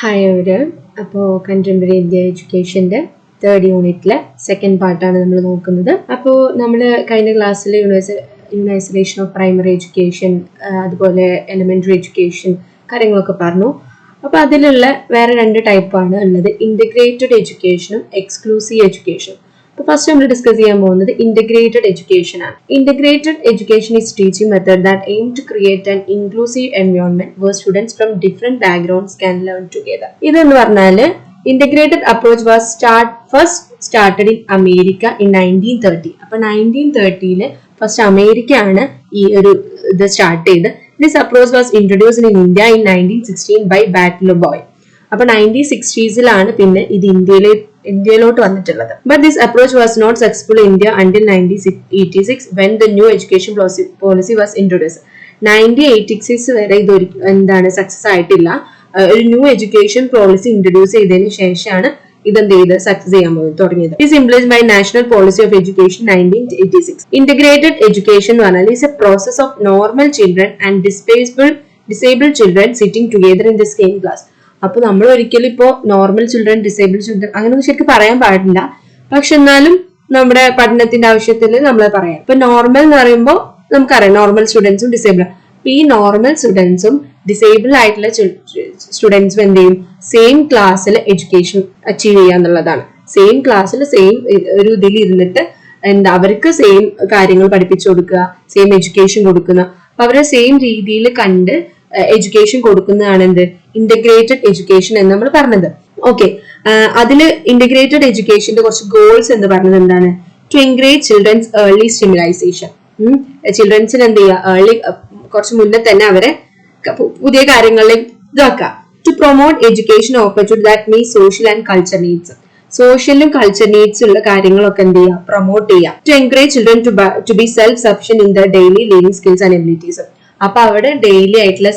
Hi everyone. അപ്പോൾ contemporary India എഡ്യൂക്കേഷൻ്റെ third യൂണിറ്റിലെ second പാർട്ടാണ് നമ്മൾ നോക്കുന്നത്. അപ്പോൾ നമ്മൾ കഴിഞ്ഞ ക്ലാസ്സിൽ യൂണിവേഴ്സലൈസേഷൻ ഓഫ് പ്രൈമറി എഡ്യൂക്കേഷൻ, അതുപോലെ എലിമെൻ്ററി എഡ്യൂക്കേഷൻ കാര്യങ്ങളൊക്കെ പറഞ്ഞു. അപ്പോൾ അതിലുള്ള വേറെ രണ്ട് ടൈപ്പാണ് ഉള്ളത്, ഇൻ്റഗ്രേറ്റഡ് എഡ്യൂക്കേഷനും എക്സ്ക്ലൂസീവ് എഡ്യൂക്കേഷനും. അപ്പോൾ ഫസ്റ്റ് നമ്മൾ ഡിസ്കസ് ചെയ്യാൻ പോകുന്നത് ഇൻ്റഗ്രേറ്റഡ് എഡ്യൂക്കേഷൻ ആണ്. Integrated education is teaching method that aim to create an inclusive environment where students from different backgrounds can learn together. ഇതെന്ന് പറഞ്ഞാൽ integrated approach was started in America in 1930. അപ്പൊ 1930 first America ആണ് ഈ ഒരു ഇത് start ചെയ്ത്. This approach was introduced in India in 1916 by Butler boy. അപ്പൊ 1960s പിന്നെ ഇത് ഇന്ത്യയിലോട്ട് വന്നിട്ടുള്ളത്. But this approach was not successful in India until 1986 when the new education policy was introduce. 1986 വരെ ഇത് സക്സസ് ആയിട്ടില്ല. ഒരു ന്യൂ എഡ്യൂക്കേഷൻ പോളിസി ഇൻട്രൊഡ്യൂസ് ചെയ്തതിനു ശേഷമാണ് ഇതെന്ത് ചെയ്ത് സക്സസ് ചെയ്യാൻ തുടങ്ങിയത്. Is implemented by national policy of education 1986. Integrated education എന്ന് പറഞ്ഞാൽ is a process of normal children and disabled children sitting together in the same class. അപ്പൊ നമ്മൾ ഒരിക്കലും ഇപ്പോ നോർമൽ ചിൽഡ്രൻ, ഡിസേബിൾഡ് ചിൽഡ്രൻ അങ്ങനെയൊന്നും ശരിക്കും പറയാൻ പാടില്ല. പക്ഷെ എന്നാലും നമ്മുടെ പഠനത്തിന്റെ ആവശ്യത്തിൽ നമ്മൾ പറയാം. ഇപ്പൊ നോർമൽ എന്ന് പറയുമ്പോൾ നമുക്കറിയാം നോർമൽ സ്റ്റുഡൻസും ഡിസേബിൾ. അപ്പൊ ഈ നോർമൽ സ്റ്റുഡൻസും ഡിസേബിൾ ആയിട്ടുള്ള സ്റ്റുഡൻസും എന്ത് ചെയ്യും, സെയിം ക്ലാസ്സിൽ എഡ്യൂക്കേഷൻ അച്ചീവ് ചെയ്യുക എന്നുള്ളതാണ്. സെയിം ക്ലാസ്സിൽ സെയിം ഒരു ഇതിൽ ഇരുന്നിട്ട് അവർക്ക് സെയിം കാര്യങ്ങൾ പഠിപ്പിച്ചു കൊടുക്കുക, സെയിം എഡ്യൂക്കേഷൻ കൊടുക്കുന്ന, അപ്പൊ അവരെ സെയിം രീതിയിൽ കണ്ട് എഡ്യൂക്കേഷൻ കൊടുക്കുന്നതാണ് എന്ത് ഇന്റഗ്രേറ്റഡ് എഡ്യൂക്കേഷൻ എന്ന് നമ്മൾ പറഞ്ഞത്. ഓക്കെ, അതില് ഇന്റഗ്രേറ്റഡ് എഡ്യൂക്കേഷന്റെ കുറച്ച് ഗോൾസ് എന്ന് പറഞ്ഞത് എന്താണ്? To encourage childrens early stimulisation. ചിൽഡ്രൻസിന് എന്ത് ചെയ്യുക, ഏർലി കുറച്ച് മുന്നേ തന്നെ അവരെ പുതിയ കാര്യങ്ങളിലേക്ക് ഇതാക്കുക. To promote education opportunity that meet social and culture needs. സോഷ്യലും കൾച്ചർ നീഡ്സ് ഉള്ള കാര്യങ്ങളൊക്കെ എന്ത് ചെയ്യുക, പ്രൊമോട്ട് ചെയ്യുക. To encourage children to be self sufficient in the daily living skills and abilities. അപ്പൊ അവിടെ ഡെയിലി ആയിട്ടുള്ള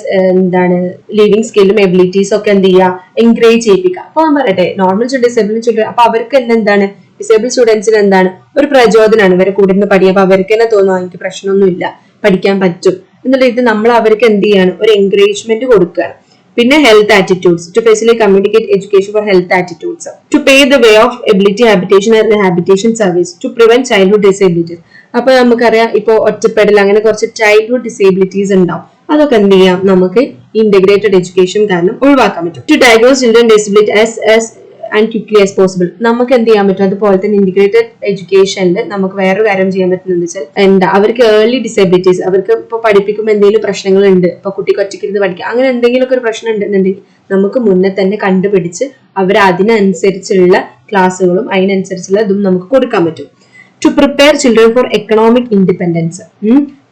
ലിവിംഗ് സ്കില്ലും എബിലിറ്റീസും ഒക്കെ എന്ത് ചെയ്യുക, എൻകറേജ് ചെയ്യിപ്പിക്കുക. അപ്പൊ ഞാൻ പറയട്ടെ, നോർമൽ ഡിസേബിൾ ചിൽഡ്രൻ, അപ്പൊ അവർക്ക് എന്താണ് ഡിസേബിൾ സ്റ്റുഡൻസിന് എന്താണ് ഒരു പ്രചോദനമാണ് ഇവരെ കൂടെ നിന്ന് പഠിക്കുക. അപ്പൊ അവർക്ക് തന്നെ തോന്നുന്നു എനിക്ക് പ്രശ്നമൊന്നുമില്ല, പഠിക്കാൻ പറ്റും എന്നുള്ള ഇത് നമ്മൾ അവർക്ക് എന്ത് ചെയ്യാണ്, ഒരു എൻകറേജ്മെന്റ് കൊടുക്കുകയാണ്. പിന്നെ health attitudes, to facilitate communicate education for health attitudes. To pay the way of ability habitation and habitation service. To prevent childhood disabilities. അപ്പൊ നമുക്കറിയാം ഇപ്പൊ ഒറ്റപ്പെടൽ അങ്ങനെ കുറച്ച് ചൈൽഡ്ഹുഡ് ഡിസേബിലിറ്റീസ് ഉണ്ടാവും. അതൊക്കെ എന്ത് ചെയ്യാം, നമുക്ക് ഇന്റഗ്രേറ്റഡ് എഡ്യൂക്കേഷൻ കാരണം ഒഴിവാക്കാൻ പറ്റും. To diagnose children disability and quickly as possible. നമുക്ക് എന്ത് ചെയ്യാൻ പറ്റും, അതുപോലെ തന്നെ ഇന്റഗ്രേറ്റഡ് എഡ്യൂക്കേഷനിൽ നമുക്ക് വേറൊരു കാര്യം ചെയ്യാൻ പറ്റുന്നത് വെച്ചാൽ അവർക്ക് ഏർലി ഡിസബിലിറ്റീസ്, അവർക്ക് ഇപ്പൊ പഠിപ്പിക്കുമ്പോൾ എന്തെങ്കിലും പ്രശ്നങ്ങളുണ്ട്, ഇപ്പൊ കുട്ടിക്ക് ഒറ്റയ്ക്കിരുന്ന് പഠിക്കുക അങ്ങനെ എന്തെങ്കിലുമൊക്കെ ഒരു പ്രശ്നം ഉണ്ടെന്നുണ്ടെങ്കിൽ നമുക്ക് മുന്നേ തന്നെ കണ്ടുപിടിച്ച് അവർ അതിനനുസരിച്ചുള്ള ക്ലാസ്സുകളും അതിനനുസരിച്ചുള്ള ഇതും നമുക്ക് കൊടുക്കാൻ പറ്റും. To prepare children for economic independence.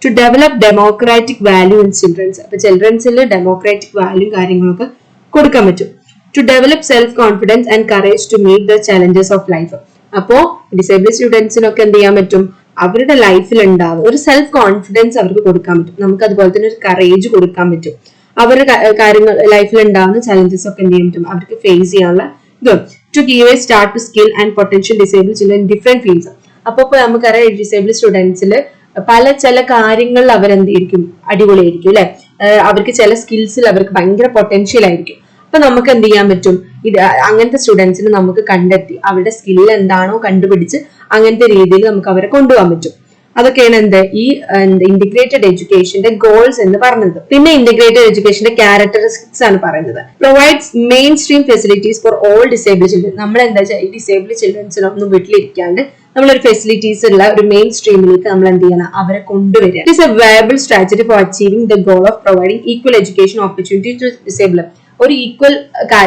To develop democratic value in children. അപ്പൊ ചിൽഡ്രൻസിൽ ഡെമോക്രാറ്റിക് വാല്യൂ കാര്യങ്ങളൊക്കെ കൊടുക്കാൻ പറ്റും. To develop self confidence and courage to meet the challenges of life. അപ്പോ ഡിസേബിൾഡ് സ്റ്റുഡൻസിനൊക്കെ എന്ത് ചെയ്യാൻ പറ്റും, അവരുടെ ലൈഫിൽ ഉണ്ടാവും ഒരു സെൽഫ് കോൺഫിഡൻസ് അവർക്ക് കൊടുക്കാൻ പറ്റും. നമുക്ക് അതുപോലെ തന്നെ ഒരു കറേജ് കൊടുക്കാൻ പറ്റും. അവരുടെ കാര്യങ്ങൾ ലൈഫിൽ ഉണ്ടാവുന്ന ചലഞ്ചസ് ഒക്കെ എന്ത് ചെയ്യാൻ പറ്റും, അവർക്ക് ഫേസ് ചെയ്യാനുള്ള ഇത്. To give a start to skill and potential disabled children in different fields. അപ്പൊ നമുക്കറിയാം ഡിസേബിൾഡ് സ്റ്റുഡൻസിൽ ചില കാര്യങ്ങളിൽ അവരെന്തായിരിക്കും, അടിപൊളിയായിരിക്കും അല്ലെ. അവർക്ക് ചില സ്കിൽസിൽ അവർക്ക് ഭയങ്കര പൊട്ടൻഷ്യൽ ആയിരിക്കും. അപ്പൊ നമുക്ക് എന്ത് ചെയ്യാൻ പറ്റും, ഇത് അങ്ങനത്തെ സ്റ്റുഡൻസിന് നമുക്ക് കണ്ടെത്തി അവരുടെ സ്കിൽ എന്താണോ കണ്ടുപിടിച്ച് അങ്ങനത്തെ രീതിയിൽ നമുക്ക് അവരെ കൊണ്ടുപോകാൻ പറ്റും. അതൊക്കെയാണ് ഈ ഇന്റഗ്രേറ്റഡ് എഡ്യൂക്കേഷന്റെ ഗോൾസ് എന്ന് പറഞ്ഞത്. പിന്നെ ഇന്റഗ്രേറ്റഡ് എഡ്യൂക്കേഷന്റെ ക്യാരക്ടറിസ്റ്റിക്സ് ആണ് പറയുന്നത്. Provides main stream facilities for all disabled children. നമ്മൾ എന്താ വെച്ചാൽ ഈ ഡിസേബിൾഡ് ചിൽഡ്രൻസിനൊന്നും വീട്ടിലിരിക്കാണ്ട് നമ്മളൊരു ഫെസിലിറ്റീസ് ഉള്ള ഒരു മെയിൻ സ്ട്രീമിലേക്ക് നമ്മൾ എന്ത് ചെയ്യണം, അവരെ കൊണ്ടുവരിക. It is a viable strategy for achieving the goal of providing equal education opportunity to disable. ഒരു ഈക്വൽ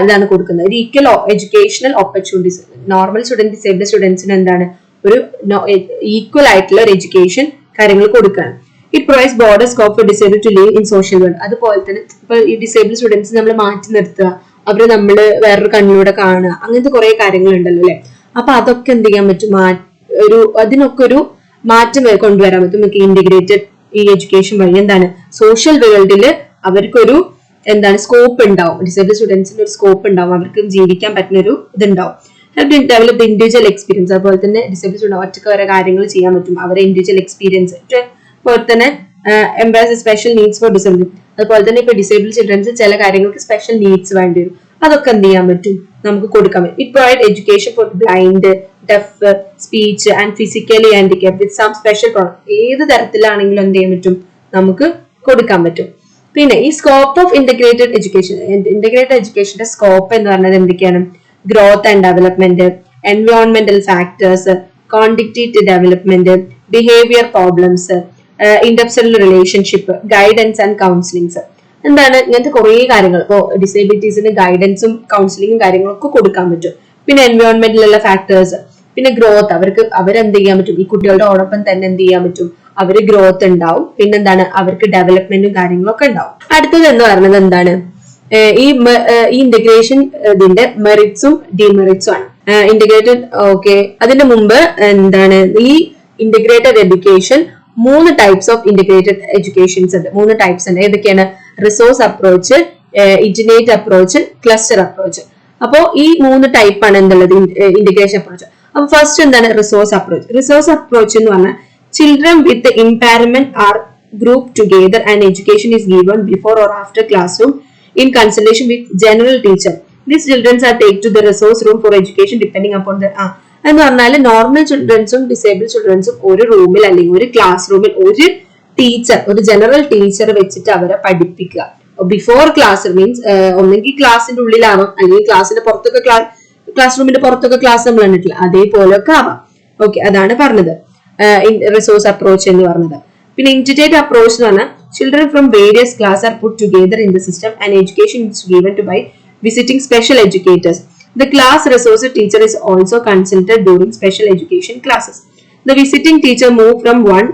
ഇതാണ് കൊടുക്കുന്നത്, ഒരു equal educational opportunities. Normal student, disabled സ്റ്റുഡൻസിന് എന്താണ് ഒരു ഈക്വൽ ആയിട്ടുള്ള ഒരു എഡ്യൂക്കേഷൻ കാര്യങ്ങൾ കൊടുക്കുകയാണ്. It provides border scope for disable to live in social world. അതുപോലെ തന്നെ ഇപ്പൊ ഈ ഡിസേബിൾഡ് സ്റ്റുഡൻസ് നമ്മൾ മാറ്റി നിർത്തുക, അവരെ നമ്മൾ വേറൊരു കണ്ണിലൂടെ കാണുക, അങ്ങനത്തെ കുറെ കാര്യങ്ങൾ ഉണ്ടല്ലോ അല്ലെ. അപ്പൊ അതൊക്കെ എന്ത് ചെയ്യാൻ പറ്റും, അതിനൊക്കെ ഒരു മാറ്റം കൊണ്ടുവരാൻ പറ്റും നമുക്ക് ഇന്റഗ്രേറ്റഡ് ഈ എഡ്യൂക്കേഷൻ വഴി. എന്താണ് സോഷ്യൽ വേൾഡില് അവർക്കൊരു സ്കോപ്പ് ഉണ്ടാവും, ഡിസേബിൾ സ്റ്റുഡൻസിന് ഒരു സ്കോപ്പ് ഉണ്ടാവും, അവർക്ക് ജീവിക്കാൻ പറ്റുന്ന ഒരു ഇതുണ്ടാവും. Develop individual experience. അതുപോലെ തന്നെ ഡിസേബിൾ സ്റ്റുഡൻസ് ഒറ്റയ്ക്ക് ഓരോ കാര്യങ്ങൾ ചെയ്യാൻ പറ്റും, അവരെ ഇൻഡിവിജ്വൽ എക്സ്പീരിയൻസ്. അതുപോലെ തന്നെ എംബ്രാസ് സ്പെഷ്യൽ നീഡ്സ് ഫോർ ഡിസേബിൾ. അതുപോലെ തന്നെ ഇപ്പൊ ഡിസേബിൾ ചിൽഡ്രൻസ് ചില കാര്യങ്ങൾക്ക് സ്പെഷ്യൽ നീഡ്സ് വേണ്ടി വരും. അതൊക്കെ എന്ത് ചെയ്യാൻ പറ്റും, നമുക്ക് കൊടുക്കാൻ പറ്റും. It provide education for blind, deaf, speech and physically handicapped with some special problem. ഏത് തരത്തിലാണെങ്കിലും എന്ത് ചെയ്യാൻ പറ്റും, നമുക്ക് കൊടുക്കാൻ പറ്റും. പിന്നെ ഈ സ്കോപ്പ് ഓഫ് ഇന്റഗ്രേറ്റഡ് എഡ്യൂക്കേഷന്റെ സ്കോപ്പ് എന്ന് പറഞ്ഞത് എന്തൊക്കെയാണ്? ഗ്രോത്ത് ആൻഡ് ഡെവലപ്മെന്റ്, എൻവയോൺമെന്റൽ factors, quantitative development, behaviour problems, interpersonal relationship, guidance and counsellings. എന്താണ് ഇങ്ങനത്തെ കുറെ കാര്യങ്ങൾ. ഇപ്പോൾ ഡിസേബിലിറ്റീസിന് ഗൈഡൻസും കൗൺസിലിംഗും കാര്യങ്ങളൊക്കെ കൊടുക്കാൻ പറ്റും. പിന്നെ എൻവയോൺമെന്റിലുള്ള ഫാക്ടേഴ്സ്, പിന്നെ ഗ്രോത്ത്, അവരെന്ത് ചെയ്യാൻ പറ്റും, ഈ കുട്ടികളോടൊപ്പം തന്നെ എന്ത് ചെയ്യാൻ പറ്റും, അവര് ഗ്രോത്ത് ഉണ്ടാവും. പിന്നെന്താണ്, അവർക്ക് ഡെവലപ്മെന്റും കാര്യങ്ങളൊക്കെ ഉണ്ടാവും. അടുത്തത് എന്ന് പറയുന്നത് എന്താണ്, ഈ ഇന്റഗ്രേഷൻ ഇതിന്റെ മെറിറ്റ്സും ഡിമെറിറ്റ്സും ആണ്. ഇന്റഗ്രേറ്റഡ് ഓക്കെ, അതിന്റെ മുമ്പ് എന്താണ്, ഈ integrated education 3 types of integrated educations ഉണ്ട്. 3 ടൈപ്സ് ഉണ്ട്. ഏതൊക്കെയാണ്? Resource approach, integrate approach, cluster approach. അപ്പോ ഈ 3 ടൈപ്പാണ് എന്തുള്ളത്, ഇന്റഗ്രേഷൻ അപ്രോച്ച്. അപ്പൊ ഫസ്റ്റ് എന്താണ് റിസോഴ്സ് അപ്രോച്ച്. റിസോഴ്സ് അപ്രോച്ച് എന്ന് പറഞ്ഞാൽ children with impairment are group together and education is given before or after class room in consultation with general teacher. These children are taken to the resource room for education depending upon the എന്ന് പറഞ്ഞാൽ normal ചിൽഡ്രൻസും disable ചിൽഡ്രൻസും ഒരു റൂമിൽ അല്ലെങ്കിൽ ഒരു class റൂമിൽ ഒരു teacher, ഒരു general teacher വെച്ചിട്ട് അവരെ പഠിപ്പിക്കുക. ബിഫോർ ക്ലാസ് മീൻസ് ഒന്നെങ്കിൽ ക്ലാസിന്റെ ഉള്ളിലാവാം, അല്ലെങ്കിൽ ക്ലാസിന്റെ പുറത്തൊക്കെ ക്ലാസ് റൂമിന്റെ പുറത്തൊക്കെ ക്ലാസ് നമ്മൾ കണ്ടിട്ടില്ല, അതേപോലൊക്കെ ആവാം. ഓക്കെ, അതാണ് പറഞ്ഞത് റിസോഴ്സ് അപ്രോച്ച് എന്ന് പറഞ്ഞത്. പിന്നെ ഇന്റിഗ്രേറ്റ് അപ്രോച്ച് എന്ന് പറഞ്ഞാൽ children from various classes are put together in the system and education is given to by visiting special educators. The class resource teacher is also consulted during special education classes. The visiting teacher move from one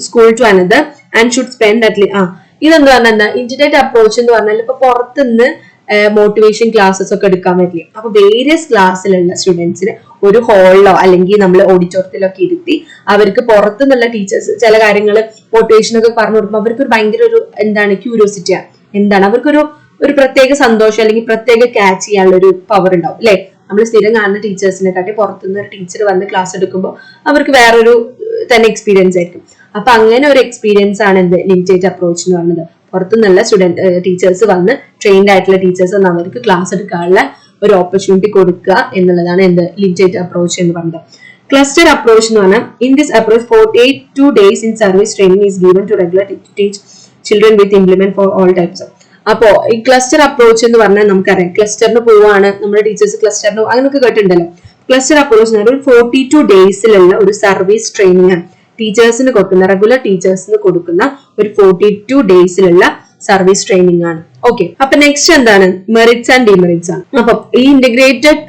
school to another and should spend at least ഇതെന്ന് പറഞ്ഞാൽ integrate approach എന്ന് പറഞ്ഞാൽ ഇപ്പൊ പുറത്തുനിന്ന് motivation classes ഒക്കെ എടുക്കാൻ പറ്റില്ല. അപ്പൊ വേരിയസ് ക്ലാസ്സിലുള്ള സ്റ്റുഡൻസിന് ഒരു ഹാളിലോ അല്ലെങ്കിൽ നമ്മൾ ഓഡിറ്റോറിയത്തിലൊക്കെ ഇരുത്തി അവർക്ക് പുറത്തുനിന്നുള്ള ടീച്ചേഴ്സ് ചില കാര്യങ്ങൾ മോട്ടിവേഷൻ ഒക്കെ പറഞ്ഞു കൊടുക്കുമ്പോൾ അവർക്ക് ഭയങ്കര ഒരു എന്താണ് ക്യൂരിയോസിറ്റിയാണ്, എന്താണ് അവർക്കൊരു പ്രത്യേക സന്തോഷം അല്ലെങ്കിൽ പ്രത്യേക ക്യാച്ച് ചെയ്യാനുള്ള ഒരു പവർ ഉണ്ടാവും അല്ലെ. നമ്മൾ സ്ഥിരം കാണുന്ന ടീച്ചേഴ്സിനെക്കാട്ടി പുറത്തുനിന്ന് ഒരു ടീച്ചർ വന്ന് ക്ലാസ് എടുക്കുമ്പോൾ അവർക്ക് വേറൊരു തന്നെ എക്സ്പീരിയൻസ് ആയിരിക്കും. അപ്പൊ അങ്ങനെ ഒരു എക്സ്പീരിയൻസ് ആണ് എന്ത് ലിമിറ്റേറ്റ് അപ്രോച്ച് എന്ന് പറയുന്നത്. പുറത്തുനിന്നുള്ള ടീച്ചേഴ്സ് വന്ന് ട്രെയിൻഡ് ആയിട്ടുള്ള ടീച്ചേഴ്സ് വന്ന് അവർക്ക് ക്ലാസ് എടുക്കാനുള്ള ഒരു ഓപ്പർച്യൂണിറ്റി കൊടുക്കുക എന്നുള്ളതാണ് എന്ത് ലിമിറ്റേറ്റ് അപ്രോച്ച് എന്ന് പറയുന്നത്. ക്ലസ്റ്റർ അപ്രോച്ച് എന്ന് പറഞ്ഞാൽ in this approach 42 days in service training is given to regular teach children with implement for all types. അപ്പോ ഈ ക്ലസ്റ്റർ അപ്രോച്ച് എന്ന് പറഞ്ഞാൽ നമുക്കറിയാം, ക്ലസ്റ്ററിന് പോവാണ് നമ്മുടെ ടീച്ചേഴ്സ് ക്ലസ്റ്ററിന് അങ്ങനെയൊക്കെ കേട്ടിട്ടുണ്ടല്ലോ. ക്ലസ്റ്റർ അപ്രോച്ച് എന്ന് പറഞ്ഞാൽ 42 daysലുള്ള ഒരു സർവീസ് ട്രെയിനിങ് ആണ് ടീച്ചേഴ്സിന് കൊടുക്കുന്ന, റെഗുലർ ടീച്ചേഴ്സിന് കൊടുക്കുന്ന ഒരു 42 daysലുള്ള സർവീസ് ട്രെയിനിങ് ആണ്. ഓക്കെ, അപ്പൊ നെക്സ്റ്റ് എന്താണ് മെറിറ്റ്സ് ആൻഡ് ഡിമെറിറ്റ്സ് ആണ്. അപ്പൊ ഈ ഇന്റഗ്രേറ്റഡ്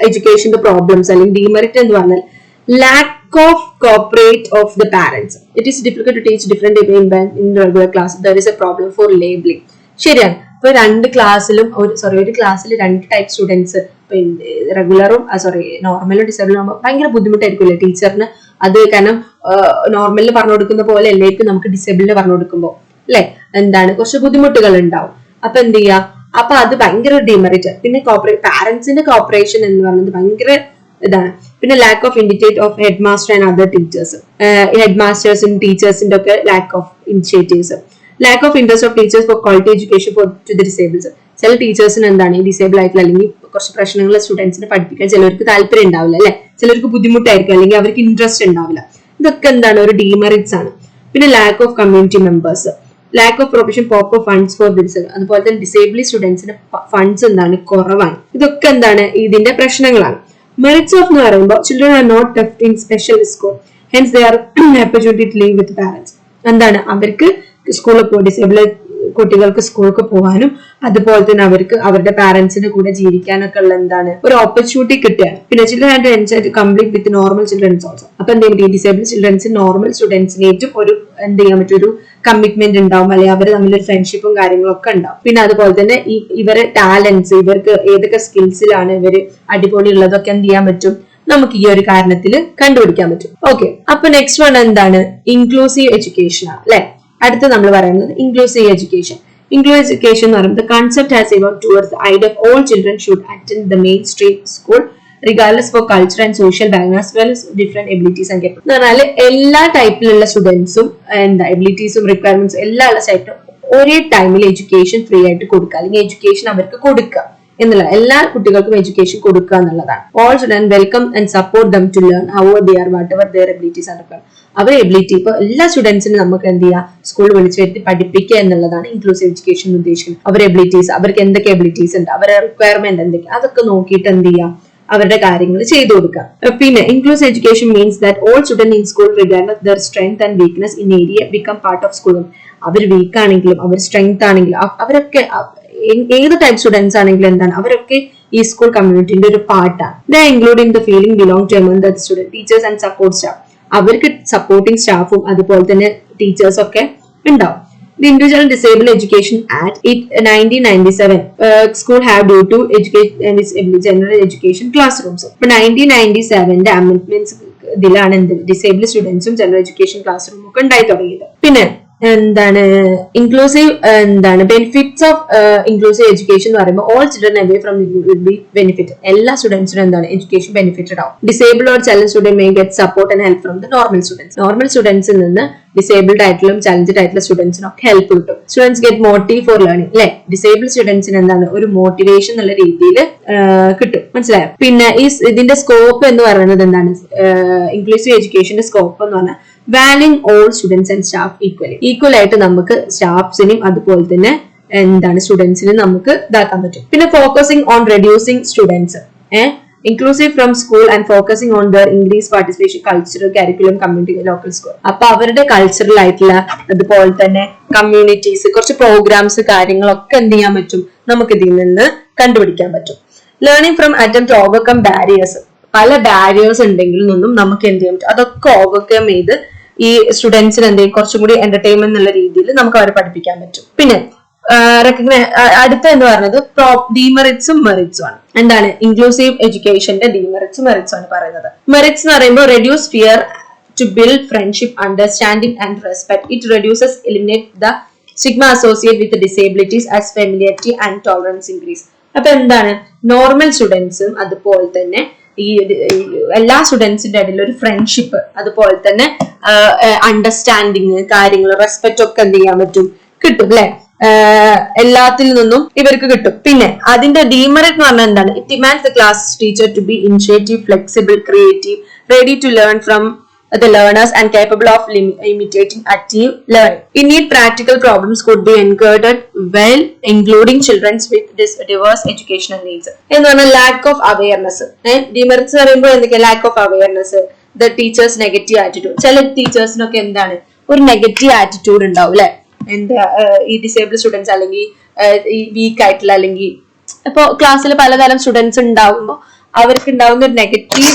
എഡ്യൂക്കേഷന്റെ പ്രോബ്ലംസ് അല്ലെങ്കിൽ ഡിമെറിറ്റ് എന്ന് പറഞ്ഞാൽ lack of cooperate of the parents. It is difficult to teach different in regular class. There is a problem for labelling. ശരിയാണ്. ഇപ്പൊ ഒരു ക്ലാസ്സിൽ 2 ടൈപ്പ് സ്റ്റുഡൻസ്, റെഗുലറും നോർമലും ഡിസേബിളും ആകുമ്പോൾ ഭയങ്കര ബുദ്ധിമുട്ടായിരിക്കുമല്ലേ ടീച്ചറിന്. അത് കാരണം നോർമലിന് പറഞ്ഞു കൊടുക്കുന്ന പോലെ എല്ലാവർക്കും നമുക്ക് ഡിസേബിളിന് പറഞ്ഞു കൊടുക്കുമ്പോൾ അല്ലെ എന്താണ് കുറച്ച് ബുദ്ധിമുട്ടുകൾ ഉണ്ടാവും. അപ്പൊ എന്ത് ചെയ്യാ, അപ്പൊ അത് ഭയങ്കര ഡിമെറിറ്റ്. പിന്നെ പാരന്റ്സിന്റെ കോപ്പറേഷൻ എന്ന് പറയുന്നത് ഭയങ്കര ഇതാണ്. പിന്നെ lack of initiative of head master and other teachers, head മാസ്റ്റേഴ്സും ടീച്ചേഴ്സിന്റെ ഒക്കെ lack of initiatives. Lack of interest of teachers for quality education for to the disables. ചില ടീച്ചേഴ്സിന് എന്താണ് ഈ ഡിസേബിൾ ആയിട്ടുള്ള അല്ലെങ്കിൽ കുറച്ച് പ്രശ്നങ്ങളുള്ള സ്റ്റുഡൻസിനെ പഠിപ്പിക്കാൻ ചിലർക്ക് താല്പര്യം ഉണ്ടാവില്ല അല്ലെ, ചിലർക്ക് ബുദ്ധിമുട്ടായിരിക്കും അല്ലെങ്കിൽ അവർക്ക് ഇൻട്രസ്റ്റ് ഉണ്ടാവില്ല. ഇതൊക്കെ എന്താണ് ഒരു ഡിമെറിറ്റ്സ് ആണ്. പിന്നെ lack of community members, lack of provision proper funds for this. അതുപോലെ തന്നെ ഡിസേബിൾ സ്റ്റുഡൻസിന് ഫണ്ട്സ് എന്താണ് കുറവാണ്. ഇതൊക്കെ എന്താണ് ഇതിന്റെ പ്രശ്നങ്ങളാണ്. മെറിറ്റ്സ് ഓഫ് എന്ന് പറയുമ്പോൾ children are not left in special school, hence they are opportunity to leave with parents. എന്താണ് അവർക്ക് സ്കൂളിൽ പോയി ഡിസേബിൾ കുട്ടികൾക്ക് സ്കൂൾക്ക് പോകാനും അതുപോലെ തന്നെ അവർക്ക് അവരുടെ പാരന്റ്സിന്റെ കൂടെ ജീവിക്കാനൊക്കെ ഉള്ള എന്താണ് ഒരു ഓപ്പർച്യൂണിറ്റി കിട്ടുകയാണ്. പിന്നെ children and enjoy complete with normal children's also. അപ്പൊ എന്ത് ചെയ്യും, ഡിസേബിൾ ചിൽഡ്രൻസ് നോർമൽ സ്റ്റുഡൻസിനേറ്റും ഒരു എന്ത് ചെയ്യാൻ പറ്റും, ഒരു കമ്മിറ്റ്മെന്റ് ഉണ്ടാവും, അല്ലെങ്കിൽ അവർ തമ്മിലൊരു ഫ്രണ്ട്ഷിപ്പും കാര്യങ്ങളൊക്കെ ഉണ്ടാവും. പിന്നെ അതുപോലെ തന്നെ ഇവരെ ടാലൻസ്, ഇവർക്ക് ഏതൊക്കെ സ്കിൽസിലാണ് ഇവര് അടിപൊളി ഉള്ളതൊക്കെ എന്ത് ചെയ്യാൻ പറ്റും, നമുക്ക് ഈ ഒരു കാരണത്തിൽ കണ്ടുപിടിക്കാൻ പറ്റും. ഓക്കെ, അപ്പൊ നെക്സ്റ്റ് വൺ എന്താണ് ഇൻക്ലൂസീവ് എഡ്യൂക്കേഷൻ ആണ് അല്ലെ. അടുത്ത് നമ്മൾ പറയുന്നത് ഇൻക്ലൂസീവ് എഡ്യൂക്കേഷൻ. ഇൻക്ലൂസീവ് എഡ്യൂക്കേഷൻ എന്ന് പറയുന്നത് concept has evolved towards the idea of all children should attend the mainstream school regardless for culture and social background as well as different abilities and capabilities. എന്ന് പറഞ്ഞാൽ എല്ലാ ടൈപ്പിലുള്ള സ്റ്റുഡൻസും എബിലിറ്റീസും റിക്വയർമെന്റ്സും എല്ലാ ടൈപ്പിലും ഒരേ ടൈമിൽ education free ആയിട്ട് കൊടുക്കുക, അല്ലെങ്കിൽ എഡ്യൂക്കേഷൻ അവർക്ക് കൊടുക്കുക എന്നുള്ള എല്ലാ കുട്ടികൾക്കും എഡ്യൂക്കേഷൻ കൊടുക്കുക എന്നുള്ളതാണ്. All student welcome and support them to learn how they are whatever their abilities are required. അവർ എബിലിറ്റി ഇപ്പൊ എല്ലാ സ്റ്റുഡൻസിനും നമുക്ക് എന്ത് ചെയ്യാം, സ്കൂളിൽ വിളിച്ചു വരുത്തി പഠിപ്പിക്കുക എന്നുള്ളതാണ് ഇൻക്ലൂസീവ് എഡ്യൂക്കേഷൻ ഉദ്ദേശിക്കുന്നത്. അവരുടെ എബിലിറ്റീസ്, അവർക്ക് എന്തൊക്കെ എബിലിറ്റീസ് ഉണ്ട്, അവരുടെ റിക്വയർമെന്റ് എന്തൊക്കെ, അതൊക്കെ നോക്കിയിട്ട് എന്ത് ചെയ്യാം, അവരുടെ കാര്യങ്ങൾ ചെയ്തു കൊടുക്കാം. പിന്നെ inclusive education means that all student in school regardless their strength and weakness in area become part of school. അവർ വീക്ക് ആണെങ്കിലും അവർ സ്ട്രെങ്ത് ആണെങ്കിലും അവരൊക്കെ ഏത് ടൈപ്പ് സ്റ്റുഡൻസ് ആണെങ്കിലും എന്താണ്, അവരൊക്കെ ഈ സ്കൂൾ കമ്മ്യൂണിറ്റിന്റെ ഒരു പാർട്ടാണ്. The including the feeling belong to among the student teachers and support staff. അവർക്ക് സപ്പോർട്ടിംഗ് സ്റ്റാഫും അതുപോലെ തന്നെ ടീച്ചേഴ്സും ഒക്കെ ഉണ്ടാവും. The Individual Disabled Education Act, 1997, school have due to education general education classrooms. ഇപ്പൊ 1997 amendments ഇതിലാണ് ഡിസേബിൾഡ് സ്റ്റുഡൻസും ജനറൽ എഡ്യൂക്കേഷൻ ക്ലാസ് റൂം ഒക്കെ ഉണ്ടായി തുടങ്ങിയത്. പിന്നെ എന്താണ് inclusive benefits of inclusive education എന്ന് പറയുമ്പോൾ all children away from will be benefit. എല്ലാ സ്റ്റുഡൻസിനും എന്താണ് എഡ്യൂക്കേഷൻ ബെനിഫിറ്റഡ് ആവും. Disabled or challenge student may get support and help from the normal students. Normal സ്റ്റുഡൻസിൽ നിന്ന് ഡിസേബിൾഡ് ആയിട്ടുള്ള ചലഞ്ചഡ് ആയിട്ടുള്ള സ്റ്റുഡൻസിനൊക്കെ ഹെൽപ്പ് കിട്ടും. Students get motive for learning അല്ലെ. ഡിസേബിൾഡ് സ്റ്റുഡൻസിന് എന്താണ് ഒരു മോട്ടിവേഷൻ എന്നുള്ള രീതിയിൽ കിട്ടും, മനസ്സിലായോ? പിന്നെ ഇതിന്റെ സ്കോപ്പ് എന്ന് പറയുന്നത് എന്താണ്, ഇൻക്ലൂസീവ് എഡ്യൂക്കേഷന്റെ സ്കോപ്പ് എന്ന് പറഞ്ഞാൽ valuing all students and staff equal ആയിട്ട് നമുക്ക് സ്റ്റാഫ്സിനെയും അതുപോലെ തന്നെ എന്താണ് സ്റ്റുഡൻസിനും നമുക്ക് ഇതാക്കാൻ പറ്റും. പിന്നെ focusing on reducing students inclusive from school and focusing on their increased participation, cultural, curriculum, community, local school. അപ്പൊ അവരുടെ കൾച്ചറൽ ആയിട്ടുള്ള അതുപോലെ തന്നെ കമ്മ്യൂണിറ്റീസ് കുറച്ച് പ്രോഗ്രാംസ് കാര്യങ്ങളൊക്കെ എന്ത് ചെയ്യാൻ പറ്റും, നമുക്ക് ഇതിൽ നിന്ന് കണ്ടുപിടിക്കാൻ പറ്റും. Learning from attempt to overcome barriers. പല ബാരിയേഴ്സ് ഉണ്ടെങ്കിൽ നിന്നും നമുക്ക് എന്ത് ചെയ്യാൻ പറ്റും, അതൊക്കെ ഓവർകം ചെയ്ത് ഈ സ്റ്റുഡൻസിന് എന്തെങ്കിലും കുറച്ചും കൂടി എന്റർടൈൻമെന്റ് എന്നുള്ള രീതിയിൽ നമുക്ക് അവരെ പഠിപ്പിക്കാൻ പറ്റും. പിന്നെ അടുത്ത എന്ന് പറയുന്നത് ഡീമെറിറ്റ്സും മെറിറ്റ്സും ആണ്. എന്താണ് ഇൻക്ലൂസീവ് എഡ്യൂക്കേഷന്റെ ഡീമെറിറ്റ്സും മെറിറ്റ്സും ആണ് പറയുന്നത്. മെറിറ്റ്സ് എന്ന് പറയുമ്പോൾ reduce fear to build friendship, understanding and respect. It reduces eliminate the stigma associate with disabilities as familiarity and tolerance increase. അപ്പൊ എന്താണ് നോർമൽ സ്റ്റുഡൻസും അതുപോലെ തന്നെ ഈ എല്ലാ സ്റ്റുഡൻസിന്റെ ഇടയിൽ ഒരു ഫ്രണ്ട്ഷിപ്പ് അതുപോലെ തന്നെ അണ്ടർസ്റ്റാൻഡിങ് കാര്യങ്ങൾ റെസ്പെക്ട് ഒക്കെ എന്ത് ചെയ്യാൻ പറ്റും, കിട്ടും അല്ലെ. എല്ലാത്തിൽ നിന്നും ഇവർക്ക് കിട്ടും. പിന്നെ അതിന്റെ ഡീമെറിറ്റ് എന്ന് പറഞ്ഞാൽ എന്താണ്, it demands the class teacher to be initiative, flexible, creative, ready to learn from the learners and capable of imitating active learning. In need practical problems could be encountered while including children with diverse educational needs. എന്ന് പറഞ്ഞാൽ lack of awareness. Demerits പറയുമ്പോൾ എന്തൊക്കെയാ, lack of awareness, the teachers negative attitude. ചില ടീച്ചേഴ്സിനൊക്കെ എന്താണ് ഒരു negative attitude ഉണ്ടാവും അല്ലെ, എന്താ ഈ ഡിസേബിൾഡ് സ്റ്റുഡൻസ് അല്ലെങ്കിൽ ഈ വീക്ക് ആയിട്ടുള്ള അല്ലെങ്കിൽ ഇപ്പൊ ക്ലാസ്സിൽ പലതരം സ്റ്റുഡൻസ് ഉണ്ടാവുമ്പോൾ അവർക്ക് ഉണ്ടാവുന്ന ഒരു നെഗറ്റീവ്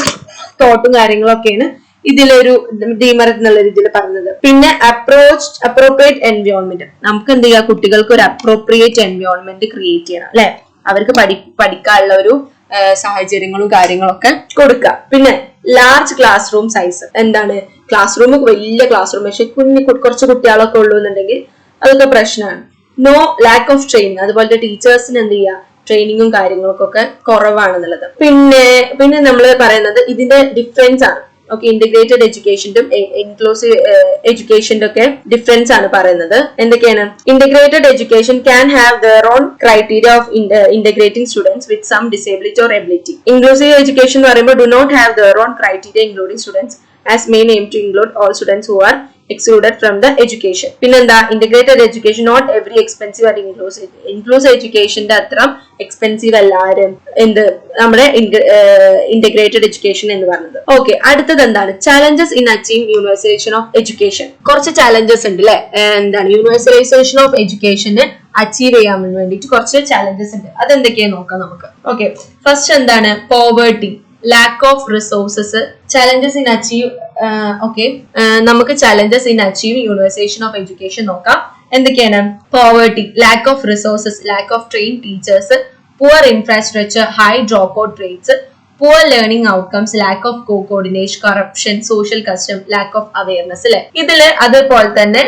തോട്ടും കാര്യങ്ങളൊക്കെയാണ് ഇതിലൊരു ഡീമെറിറ്റ് എന്നുള്ള രീതിയിൽ പറഞ്ഞത്. പിന്നെ അപ്രോപ്രിയേറ്റ് എൻവയോൺമെന്റ്. നമുക്ക് എന്ത് ചെയ്യാം, കുട്ടികൾക്ക് ഒരു അപ്രോപ്രിയേറ്റ് എൻവയോൺമെന്റ് ക്രിയേറ്റ് ചെയ്യണം അല്ലെ. അവർക്ക് പഠിക്കാനുള്ള ഒരു സാഹചര്യങ്ങളും കാര്യങ്ങളൊക്കെ കൊടുക്കുക. പിന്നെ ലാർജ് ക്ലാസ് റൂം സൈസ്. എന്താണ് ക്ലാസ് റൂം വലിയ ക്ലാസ് റൂം, പക്ഷെ കുറച്ച് കുട്ടികളൊക്കെ ഉള്ളൂ എന്നുണ്ടെങ്കിൽ അതൊക്കെ പ്രശ്നമാണ്. No lack of training. അതുപോലെ ടീച്ചേഴ്സിന് എന്ത് ചെയ്യുക, ട്രെയിനിങ്ങും കാര്യങ്ങൾക്കൊക്കെ കുറവാണെന്നുള്ളത്. പിന്നെ നമ്മൾ പറയുന്നത് ഇതിന്റെ ഡിഫറൻസ് ആണ്. ഓക്കെ, ഇന്റഗ്രേറ്റഡ് എഡ്യൂക്കേഷനും ഇൻക്ലൂസീവ് എഡ്യൂക്കേഷന്റെ ഒക്കെ ഡിഫറൻസ് ആണ് പറയുന്നത്. എന്തൊക്കെയാണ്, integrated education can have their own criteria of integrating students with some disability or ability. Inclusive education എന്ന് പറയുമ്പോൾ do not have their own criteria including students as main aim to include all students who are excluded from the education. പിന്നെന്താ integrated education not every expensive and inclusive എഡ്യൂക്കേഷന്റെ അത്ര expensive അല്ലാരും എന്ത് നമ്മുടെ integrated education എന്ന് പറയുന്നത്. Okay, അടുത്തത് എന്താണ് challenges in achieve universalisation of education. കുറച്ച് ചാലഞ്ചസ് ഉണ്ട് അല്ലെ. എന്താണ് യൂണിവേഴ്സലൈസേഷൻ ഓഫ് എഡ്യൂക്കേഷന് അച്ചീവ് ചെയ്യാൻ വേണ്ടിയിട്ട് കുറച്ച് ചാലഞ്ചസ് ഉണ്ട്. അതെന്തൊക്കെയാന്ന് നോക്കാം നമുക്ക്. ഓക്കെ, ഫസ്റ്റ് എന്താണ് poverty, lack of resources, challenges in achieve. Okay, നമുക്ക് challenges in achieve universalization of education നോക്കാം. എന്തൊക്കെയാണ്, poverty, lack of resources, lack of trained teachers, poor infrastructure, high dropout rates, poor learning outcomes, lack of co-coordination, corruption, social custom, lack of awareness അല്ലെ. ഇതില് അതുപോലെ തന്നെ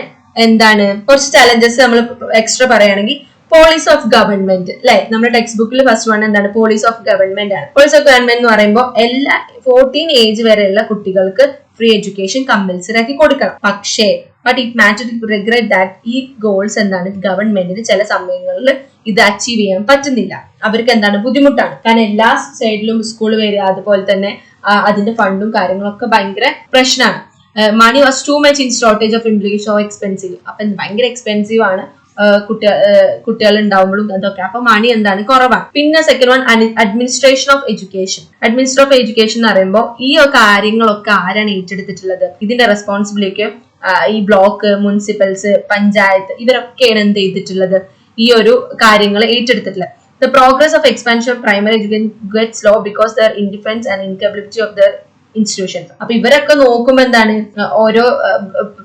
എന്താണ് കുറച്ച് challenges നമ്മൾ extra പറയുകയാണെങ്കിൽ പോളിസി ഓഫ് ഗവൺമെന്റ് അല്ലെ. നമ്മുടെ ടെക്സ്റ്റ് ബുക്കിൽ ഫസ്റ്റ് വൺ എന്താണ്, പോളിസി ഓഫ് ഗവൺമെന്റ് ആണ്. പോളിസി ഓഫ് ഗവൺമെന്റ് എന്ന് പറയുമ്പോൾ എല്ലാ 14 ഏജ് വരെയുള്ള കുട്ടികൾക്ക് ഫ്രീ എഡ്യൂക്കേഷൻ കമ്പൽസറി ആക്കി കൊടുക്കണം. പക്ഷേ but it matter to regret that ഈ ഗോൾസ് എന്താണ് ഗവൺമെന്റിന് ചില സമയങ്ങളിൽ ഇത് അച്ചീവ് ചെയ്യാൻ പറ്റുന്നില്ല. അവർക്ക് എന്താണ് ബുദ്ധിമുട്ടാണ്. കാരണം എല്ലാ സൈഡിലും സ്കൂൾ വരിക, അതുപോലെ തന്നെ അതിന്റെ ഫണ്ടും കാര്യങ്ങളൊക്കെ ഭയങ്കര പ്രശ്നമാണ്. Money was too much in shortage of English oh expensive. അപ്പൊ ഭയങ്കര എക്സ്പെൻസീവ് ആണ് കുട്ടികൾ ഉണ്ടാവുമ്പോഴും അതൊക്കെ. അപ്പൊ മണി എന്താണ് കുറവാണ്. പിന്നെ second one administration of education. Administration of education എന്ന് പറയുമ്പോൾ ഈ കാര്യങ്ങളൊക്കെ ആരാണ് ഏറ്റെടുത്തിട്ടുള്ളത്? ഇതിന്റെ റെസ്പോൺസിബിലിറ്റി ഈ ബ്ലോക്ക്, മുനിസിപ്പൽസ്, പഞ്ചായത്ത് ഇവരൊക്കെയാണ് എന്ത് ചെയ്തിട്ടുള്ളത്? ഈ ഒരു കാര്യങ്ങൾ ഏറ്റെടുത്തിട്ടുള്ളത്. The progress of expansion of primary education gets slow because their indifference and incapability of their institutions. അപ്പൊ ഇവരൊക്കെ നോക്കുമ്പോ എന്താണ് ഓരോ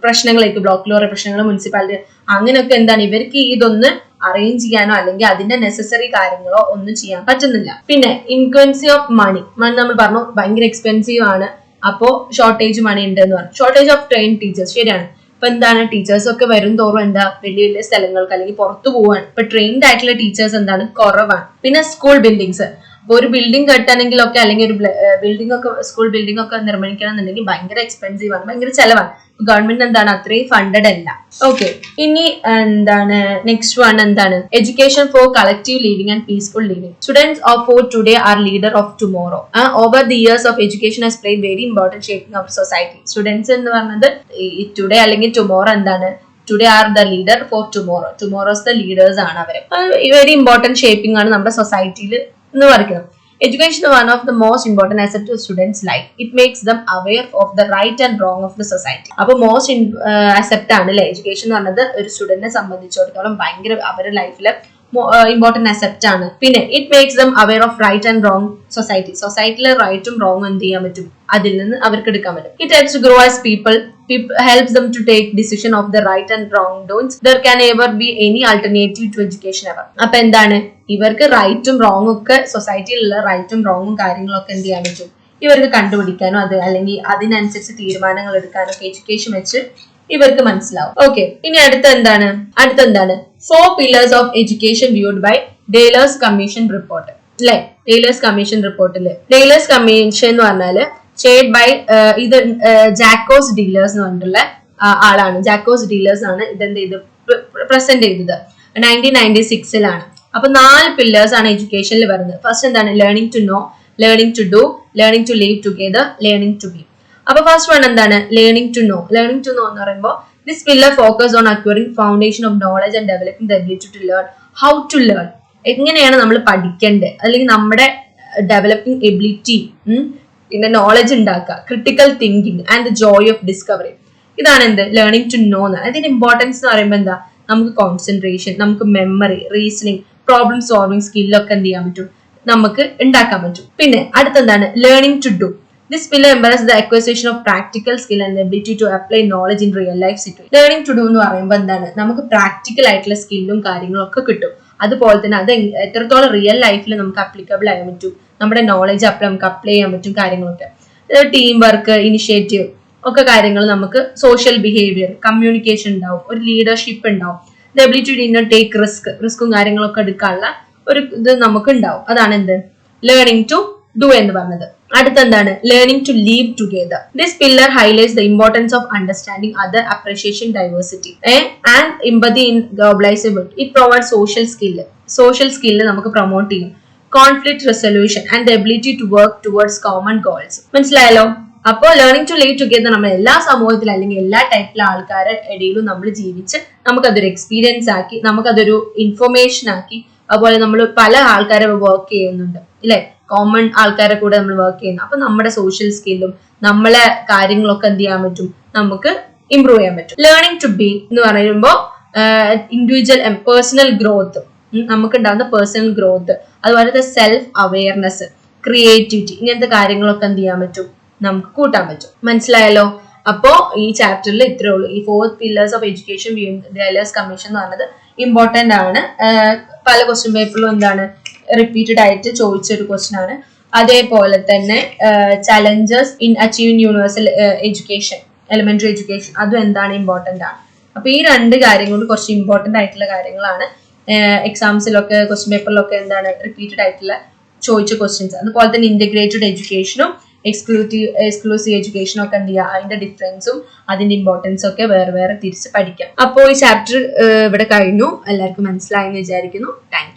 പ്രശ്നങ്ങളേക്ക്, ബ്ലോക്കിൽ ഓരോ പ്രശ്നങ്ങൾ, മുനിസിപ്പാലിറ്റി അങ്ങനെയൊക്കെ എന്താണ് ഇവർക്ക് ഇതൊന്ന് അറേഞ്ച് ചെയ്യാനോ അല്ലെങ്കിൽ അതിന്റെ നെസസറി കാര്യങ്ങളോ ഒന്നും ചെയ്യാൻ പറ്റുന്നില്ല. പിന്നെ ഇൻക്വൻസി ഓഫ് മണി നമ്മൾ പറഞ്ഞു ഭയങ്കര എക്സ്പെൻസീവ് ആണ്. അപ്പോ ഷോർട്ടേജ് മണി ഉണ്ട് എന്ന് പറഞ്ഞു. ഷോർട്ടേജ് ഓഫ് ട്രെയിൻ ടീച്ചേഴ്സ്, ശരിയാണ്. ഇപ്പൊ എന്താണ് ടീച്ചേഴ്സ് ഒക്കെ വരും തോറും എന്താ വലിയ വലിയ സ്ഥലങ്ങൾക്ക് അല്ലെങ്കിൽ പുറത്തു പോവാണ്. ഇപ്പൊ ട്രെയിൻഡ് ആയിട്ടുള്ള ടീച്ചേഴ്സ് എന്താണ് കുറവാണ്. പിന്നെ സ്കൂൾ ബിൽഡിങ്സ്, അപ്പൊ ഒരു ബിൽഡിംഗ് കെട്ടണമെങ്കിലൊക്കെ അല്ലെങ്കിൽ ഒരു ബിൽഡിംഗ് ഒക്കെ സ്കൂൾ ബിൽഡിംഗ് ഒക്കെ നിർമ്മിക്കണം എന്നുണ്ടെങ്കിൽ ഭയങ്കര എക്സ്പെൻസീവ് ആണ്, ഭയങ്കര ചെലവാണ്. ഗവൺമെന്റ് എന്താണ് അത്രയും ഫണ്ടഡ് അല്ല. ഓക്കെ, ഇനി എന്താണ് നെക്സ്റ്റ് വൺ എന്താണ് education for collective living and peaceful living. Students of for today are leader of tomorrow. Over the years of education has played very important shaping of society. Students എന്ന് പറഞ്ഞത് ഈ today അല്ലെങ്കിൽ tomorrow എന്താണ് today are the leader for tomorrow. Tomorrow's the leaders ആണ് അവര്. Very important shaping ആണ് നമ്മുടെ സൊസൈറ്റിയിൽ എന്ന് പറയുന്നത്. Education is one of the most important assets to students' life. It makes them aware of the right and wrong of the society. അപ്പോൾ most accept ആണ് അല്ലെ എഡ്യൂക്കേഷൻ എന്ന് പറഞ്ഞത് ഒരു സ്റ്റുഡന്റിനെ സംബന്ധിച്ചിടത്തോളം ഭയങ്കര അവരുടെ ലൈഫില് ഇമ്പോർട്ടന്റ് അസെപ്റ്റ് ആണ്. പിന്നെ it makes them aware of right and wrong society. സൊസൈറ്റിയിലെ റൈറ്റും റോങ് എന്ത് ചെയ്യാൻ പറ്റും, അതിൽ നിന്ന് അവർക്ക് എടുക്കാൻ പറ്റും. It helps to grow as people. Helps them to take decision of the right and wrong doings. There can never be any alternative to education ever. അപ്പൊ എന്താണ് ഇവർക്ക് റൈറ്റും റോങ്ങും ഒക്കെ സൊസൈറ്റിയിലുള്ള റൈറ്റും റോങ്ങും കാര്യങ്ങളൊക്കെ എന്ത് ചെയ്യാൻ പറ്റും ഇവർക്ക് കണ്ടുപിടിക്കാനോ അത് അല്ലെങ്കിൽ അതിനനുസരിച്ച് തീരുമാനങ്ങൾ എടുക്കാനോ ഒക്കെ എഡ്യൂക്കേഷൻ വെച്ച് ഇവർക്ക് മനസ്സിലാവും. ഓക്കെ, ഇനി അടുത്തെന്താണ് 4 pillars of education viewed by Taylor's Commission report. അല്ലെ, Taylor's Commission റിപ്പോർട്ടില് Taylor's Commission എന്ന് പറഞ്ഞാല് ഷെയർഡ് ബൈ ഇത് ജാക്കോസ് ഡീലേഴ്സ് എന്ന് പറഞ്ഞിട്ടുള്ള ആളാണ്. ജാക്കോസ് ഡീലേഴ്സ് ആണ് ഇതെന്ത് ചെയ്ത് പ്രസന്റ് ചെയ്തത് 1996-ലാണ്. അപ്പൊ 4 പില്ലേഴ്സ് ആണ് എഡ്യൂക്കേഷനിൽ വരുന്നത്. ഫസ്റ്റ് എന്താണ് learning to know, learning to do, learning to leave together, learning to be. അപ്പൊ ഫസ്റ്റ് വൺ എന്താണ് learning to know. Learning to know എന്ന് പറയുമ്പോൾ this pillar focus on acquiring foundation of knowledge and developing the ability to learn. How to learn, എങ്ങനെയാണ് നമ്മൾ പഠിക്കേണ്ടത്, അല്ലെങ്കിൽ നമ്മുടെ developing ability, പിന്നെ നോളജ് ഉണ്ടാക്കുക, critical thinking and the joy of discovery. ഇതാണ് എന്ത് ലേണിംഗ് ടു നോ എന്ന്. അതിന്റെ ഇമ്പോർട്ടൻസ് എന്ന് പറയുമ്പോൾ എന്താ നമുക്ക് കോൺസെൻട്രേഷൻ, നമുക്ക് മെമ്മറി, റീസണിങ്, പ്രോബ്ലം സോൾവിംഗ് സ്കില്ലൊക്കെ എന്ത് ചെയ്യാൻ പറ്റും നമുക്ക് ഉണ്ടാക്കാൻ പറ്റും. പിന്നെ അടുത്തെന്താണ് learning to do. This pillar embraces the acquisition of practical skill and the ability to apply knowledge in real life situation. Learning to do എന്ന് പറയുമ്പോൾ എന്താണ് നമുക്ക് പ്രാക്ടിക്കൽ ആയിട്ടുള്ള സ്കില്ലും കാര്യങ്ങളും ഒക്കെ കിട്ടും. അതുപോലെ തന്നെ അത് എത്രത്തോളം റിയൽ ലൈഫിൽ നമുക്ക് അപ്ലിക്കബിൾ ആകാൻ പറ്റും, നമ്മുടെ നോളജ് നമുക്ക് അപ്ലൈ ചെയ്യാൻ പറ്റും കാര്യങ്ങളൊക്കെ. ടീം വർക്ക്, ഇനിഷ്യേറ്റീവ് ഒക്കെ കാര്യങ്ങൾ നമുക്ക് സോഷ്യൽ ബിഹേവിയർ, കമ്മ്യൂണിക്കേഷൻ ഉണ്ടാവും, ഒരു ലീഡർഷിപ്പ് ഉണ്ടാവും, ദ എബിലിറ്റി ടു ടേക്ക് റിസ്കും കാര്യങ്ങളൊക്കെ എടുക്കാനുള്ള ഒരു ഇത് നമുക്ക് ഉണ്ടാവും. അതാണ് എന്ത് ലേണിംഗ് ടു ഡു എന്ന് പറഞ്ഞത്. അടുത്തെന്താണ് learning to leave together. This pillar highlights the importance of understanding other, appreciation diversity and empathy in globalisability. It provide social skill നമുക്ക് പ്രൊമോട്ട് ചെയ്യും, conflict resolution and the ability to work towards common goals. മനസ്സിലായല്ലോ? അപ്പോൾ learning to leave together നമ്മൾ എല്ലാ സമൂഹത്തിലും അല്ലെങ്കിൽ എല്ലാ ടൈപ്പിലെ ആൾക്കാരുടെ ഇടയിലും നമ്മൾ ജീവിച്ച് നമുക്കതൊരു എക്സ്പീരിയൻസ് ആക്കി, നമുക്കതൊരു ഇൻഫർമേഷൻ ആക്കി, അതുപോലെ നമ്മൾ പല ആൾക്കാരെ വർക്ക് ചെയ്യുന്നുണ്ട് ഇല്ലേ, കോമൺ ആൾക്കാരെ കൂടെ നമ്മൾ വർക്ക് ചെയ്യുന്നു. അപ്പൊ നമ്മുടെ സോഷ്യൽ സ്കില്ലും നമ്മളെ കാര്യങ്ങളൊക്കെ എന്ത് ചെയ്യാൻ പറ്റും നമുക്ക് ഇംപ്രൂവ് ചെയ്യാൻ പറ്റും. ലേണിംഗ് ടു ബി എന്ന് പറയുമ്പോൾ ഇൻഡിവിജ്വൽ പേഴ്സണൽ ഗ്രോത്ത്, നമുക്ക് ഉണ്ടാകുന്ന പേഴ്സണൽ ഗ്രോത്ത്, അതുപോലെ സെൽഫ് അവയർനെസ്, ക്രിയേറ്റിവിറ്റി, ഇങ്ങനത്തെ കാര്യങ്ങളൊക്കെ എന്ത് ചെയ്യാൻ പറ്റും നമുക്ക് കൂട്ടാൻ പറ്റും. മനസ്സിലായല്ലോ? അപ്പോ ഈ ചാപ്റ്ററിൽ ഇത്രേ ഉള്ളൂ. ഈ 4 pillars of education Taylor's Commission എന്ന് പറഞ്ഞത് ഇമ്പോർട്ടന്റ് ആണ്. പല ക്വസ്റ്റ്യൻ പേപ്പറിലും എന്താണ് റിപ്പീറ്റഡ് ആയിട്ട് ചോദിച്ചൊരു ക്വസ്റ്റ്യൻ ആണ്. അതേപോലെ തന്നെ challenges in achieving universal education, elementary education, അതും എന്താണ് ഇമ്പോർട്ടന്റ് ആണ്. അപ്പൊ ഈ 2 കാര്യങ്ങൾ കുറച്ച് ഇമ്പോർട്ടന്റ് ആയിട്ടുള്ള കാര്യങ്ങളാണ്. എക്സാംസിലൊക്കെ ക്വസ്റ്റ്യൻ പേപ്പറിലൊക്കെ എന്താണ് റിപ്പീറ്റഡ് ആയിട്ടുള്ള ചോദിച്ച ക്വസ്റ്റ്യൻസ്. അതുപോലെ തന്നെ ഇന്റഗ്രേറ്റഡ് എഡ്യൂക്കേഷനും എക്സ്ക്ലൂസീവ് എഡ്യൂക്കേഷനും ഒക്കെ എന്ത് ചെയ്യുക, അതിന്റെ ഡിഫറൻസും അതിന്റെ ഇമ്പോർട്ടൻസും ഒക്കെ വേറെ വേറെ തിരിച്ച് പഠിക്കാം. അപ്പോൾ ഈ ചാപ്റ്റർ ഇവിടെ കഴിഞ്ഞു. എല്ലാവർക്കും മനസ്സിലായെന്ന് വിചാരിക്കുന്നു. താങ്ക്